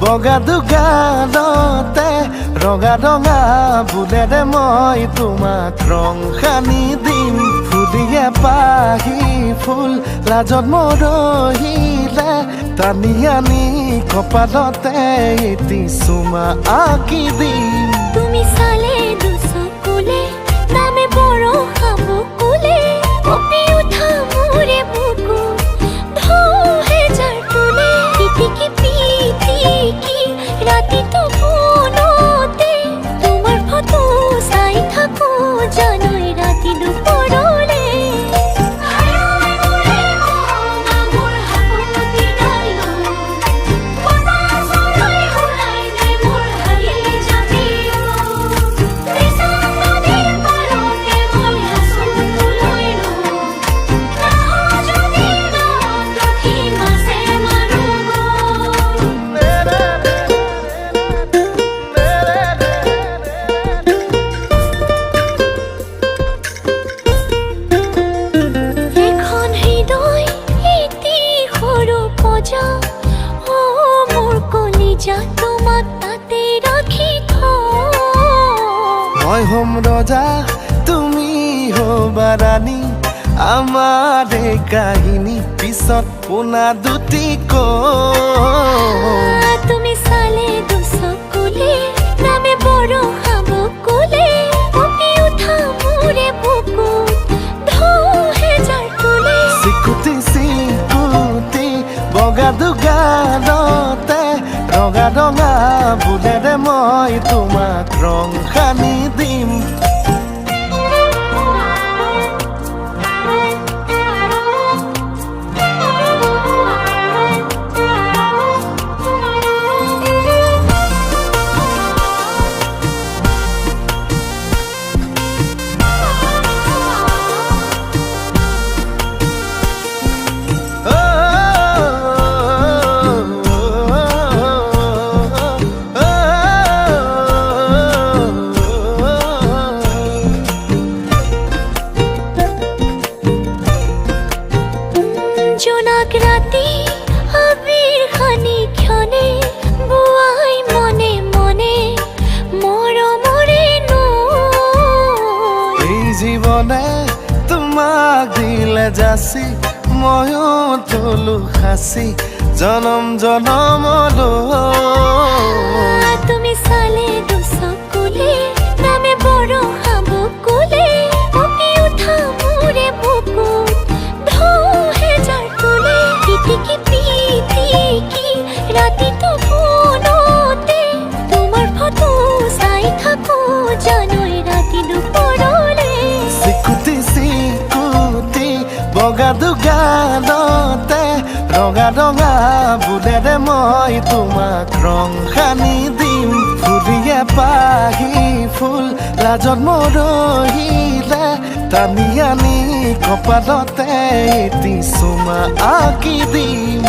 বগা দুগালতে ৰঙা ৰঙা ফুলেৰে মই তোমাক ৰং সানি দিম ফুলিয়ে পাহি ফুল লাজত মৰহিলে টানি আনি কপালতে এটি চুমা আঁকি দিম তুমি চালে দুচকুলে নামে বড় হাবুকুলে কপি উঠা মোৰে বুকু ঢৌহেজাৰ তুলে পিটিকি পিটিকি ৰাতিটো ফোনতে তোমাৰ ফটো চাই থাকো জানই ৰাতি দুপৰলে মই হম ৰজা তুমি হবা ৰাণী আমাৰ এই কাহিনী পিছত পোনা দুটি তুমি চালে দুচকুলে নামে বড় হাবুকুলে কপি উঠা মোৰে বুকু ঢৌহেজাৰ তুলে চিকুটি চিকুটি বগা দুগালতে ৰঙা ৰঙা ফুলেৰে মই তোমাক ৰং সানি দিম জোনাক ৰাতি আবিৰ খানি ক্ষণে বুৱাই মনে মনে মৰমৰে এই জীৱনে তোমাক দিলে যাচি ময়ো তলু সাঁচি জনম জনমলৈ তুমি চালে দুচকুলে নামে বড় হাবুকুলে কপি উঠা মোৰে বুকু ঢৌহেজাৰ তুলে পিটিকি পিটিকি ৰাতিটো ফোনতে তোমাৰ ফটো চাই থাকো জানই ৰাতি দুপৰলে চিকুটি চিকুটি বগা দুগালতে ৰঙা ৰঙা ফুলেৰে মই তোমাক ৰং সানি দিম ফুলিয়ে পাহি ফুল লাজত মৰহিলে টানি আনি কপালতে এটি চুমা আঁকি দিম